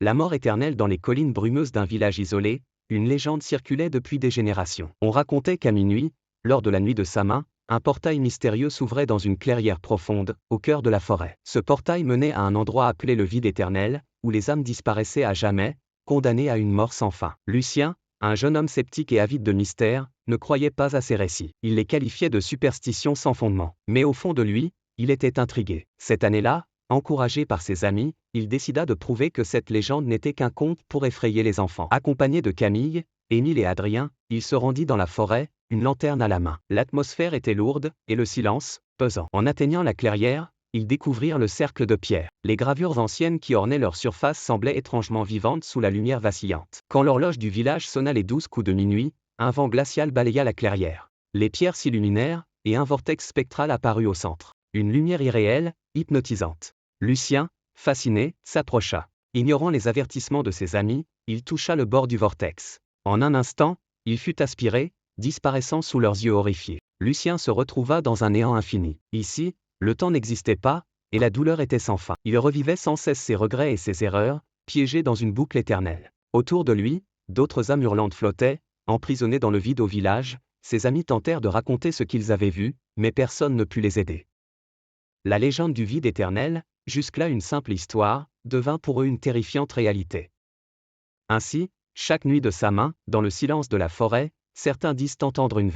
La mort éternelle dans les collines brumeuses d'un village isolé, une légende circulait depuis des générations. On racontait qu'à minuit, lors de la nuit de Samin, un portail mystérieux s'ouvrait dans une clairière profonde, au cœur de la forêt. Ce portail menait à un endroit appelé le vide éternel, où les âmes disparaissaient à jamais, condamnées à une mort sans fin. Lucien, un jeune homme sceptique et avide de mystère, ne croyait pas à ces récits. Il les qualifiait de superstitions sans fondement. Mais au fond de lui, il était intrigué. Cette année-là, encouragé par ses amis, il décida de prouver que cette légende n'était qu'un conte pour effrayer les enfants. Accompagné de Camille, Émile et Adrien, il se rendit dans la forêt, une lanterne à la main. L'atmosphère était lourde, et le silence, pesant. En atteignant la clairière, ils découvrirent le cercle de pierre. Les gravures anciennes qui ornaient leur surface semblaient étrangement vivantes sous la lumière vacillante. Quand l'horloge du village sonna les 12 coups de minuit, un vent glacial balaya la clairière. Les pierres s'illuminèrent, et un vortex spectral apparut au centre. Une lumière irréelle, hypnotisante. Lucien, fasciné, s'approcha. Ignorant les avertissements de ses amis, il toucha le bord du vortex. En un instant, il fut aspiré, disparaissant sous leurs yeux horrifiés. Lucien se retrouva dans un néant infini. Ici, le temps n'existait pas, et la douleur était sans fin. Il revivait sans cesse ses regrets et ses erreurs, piégé dans une boucle éternelle. Autour de lui, d'autres âmes hurlantes flottaient, emprisonnées dans le vide au village. Ses amis tentèrent de raconter ce qu'ils avaient vu, mais personne ne put les aider. La légende du vide éternel, jusque-là une simple histoire, devint pour eux une terrifiante réalité. Ainsi, chaque nuit de Samin, dans le silence de la forêt, certains disent entendre une